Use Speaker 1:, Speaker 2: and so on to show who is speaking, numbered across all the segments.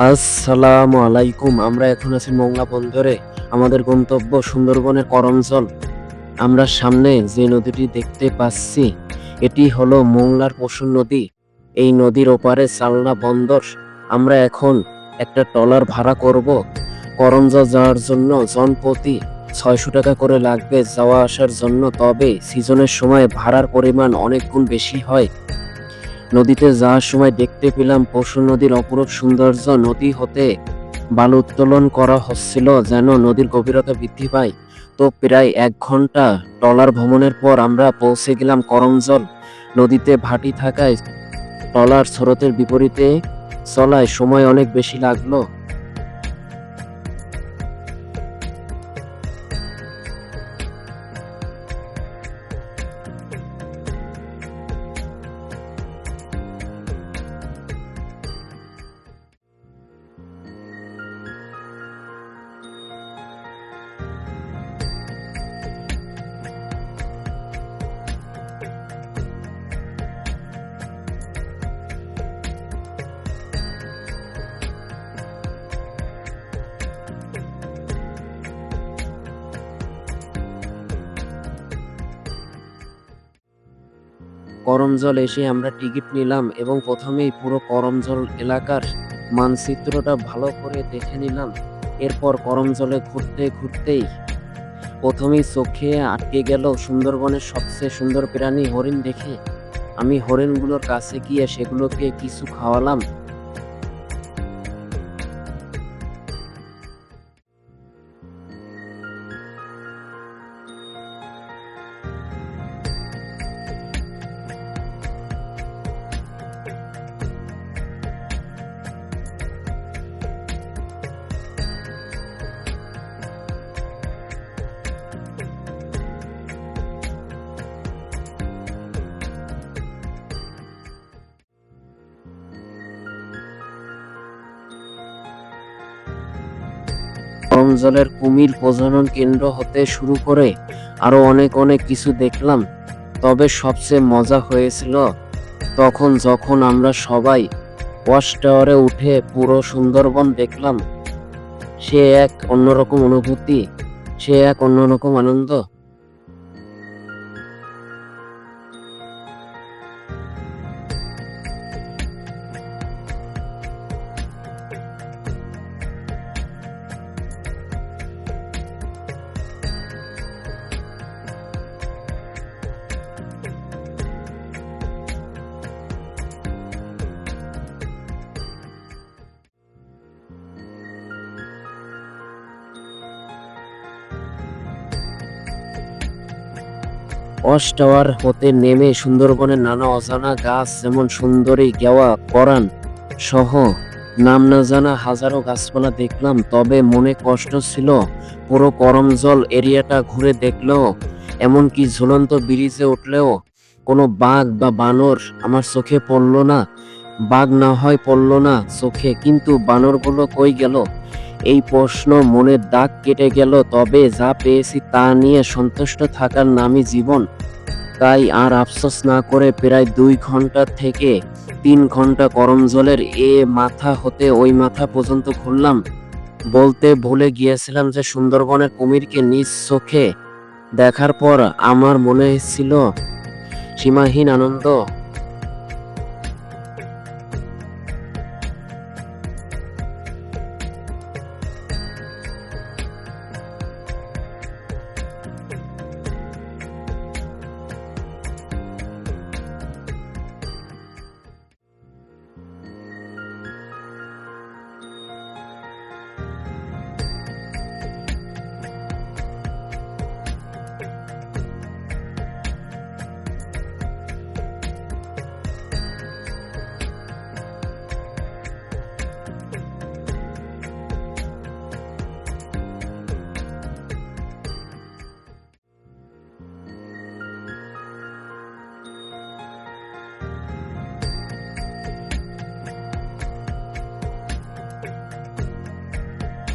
Speaker 1: আসসালামু আলাইকুম। আমরা এখন আছি মোংলা বন্দরে। আমাদের গন্তব্য সুন্দরবনের করমজল। আমরা সামনে যে নদীটি দেখতে পাচ্ছি, এটি হলো মোংলার পশুর নদী। এই নদীর ওপারে চালনা বন্দর। আমরা এখন একটা ট্রলার ভাড়া করব করমজল যাওয়ার জন্য। জনপ্রতি ৬০০ টাকা করে লাগবে যাওয়া আসার জন্য। তবে সিজনের সময় ভাড়ার পরিমাণ অনেক গুণ বেশি হয়। নদীতে যাওয়ার সময় দেখতে পেলাম পশু নদীর অপরূপ সৌন্দর্য। নদী হতে বালু উত্তোলন করা হচ্ছিল যেন নদীর গভীরতা বৃদ্ধি পায়। তো প্রায় ১ ঘন্টা ট্রলার ভ্রমণের পর আমরা পৌঁছে গেলাম করমজল। নদীতে ভাটি থাকায় ট্রলার স্রোতের বিপরীতে চলায় সময় অনেক বেশি লাগলো। করমজল এসে আমরা টিকিট নিলাম এবং প্রথমেই পুরো করমজল এলাকার মানচিত্রটা ভালো করে দেখে নিলাম। এরপর করমজলে ঘুরতে ঘুরতেই প্রথমেই চোখে আটকে গেল সুন্দরবনের সবচেয়ে সুন্দর প্রাণী হরিণ দেখে। আমি হরিণগুলোর কাছে গিয়ে সেগুলোকে কিছু খাওয়ালাম। করমজলের কুমির প্রজনন কেন্দ্র হতে শুরু করে আরো অনেক অনেক কিছু দেখলাম। তবে সবচেয়ে মজা হয়েছিল যখন আমরা সবাই ওয়াচ টাওয়ারে উঠে পুরো সুন্দরবন দেখলাম। সে এক অন্যরকম অনুভূতি, সে এক অন্যরকম আনন্দ। ওয়াচ টাওয়ার হতে নেমে সুন্দরবনের নানা অজানা গাছ যেমন সুন্দরী, গেওয়া, পরাণ সহ নাম না জানা হাজারো গাছপালা দেখলাম। তবে মনে কষ্ট ছিল পুরো করমজল এরিয়াটা ঘুরে দেখলেও, এমনকি ঝুলন্ত ব্রিজে উঠলেও কোনো বাঘ বা বানর আমার চোখে পড়লো না। বাঘ না হয় পড়লো না চোখে, কিন্তু বানরগুলো কই গেল এই প্রশ্ন মনের দাগ কেটে গেল। তবে যা পেয়েছি তা নিয়ে সন্তুষ্ট থাকার নামই জীবন। তাই আর আফসোস না করে প্রায় ২ ঘন্টা থেকে ৩ ঘন্টা করমজলের এ মাথা হতে ওই মাথা পর্যন্ত ঘুরলাম। বলতে ভুলে গিয়েছিলাম যে সুন্দরবনের কুমিরকে নিজ চোখে দেখার পর আমার মনে ছিল সীমাহীন আনন্দ।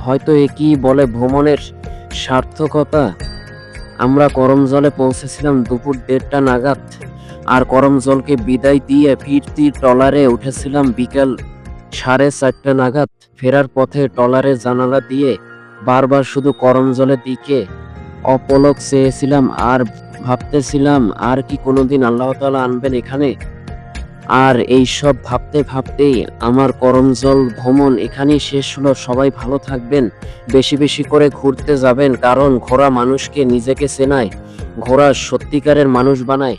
Speaker 1: হয়তো একই বলে ভ্রমণের সার্থকতা। আমরা করমজলে পৌঁছেছিলাম দুপুর ১:৩০ নাগাদ, আর করমজলকে বিদায় দিয়ে ফিরতি ট্রলারে উঠেছিলাম বিকাল ৪:৩০ নাগাদ। ফেরার পথে ট্রলারের জানালা দিয়ে বারবার শুধু করমজলের দিকে অপলক চেয়েছিলাম আর ভাবতেছিলাম আর কি কোনোদিন আল্লাহ তাআলা আনবেন এখানে। আর এইসব ভাবতে ভাবতেই আমার করমজল ভ্রমণ এখানেই শেষ হলো। সবাই ভালো থাকবেন, বেশি বেশি করে ঘুরতে যাবেন, কারণ ঘোরা মানুষকে নিজেকে চেনায়, ঘোরা সত্যিকারের মানুষ বানায়।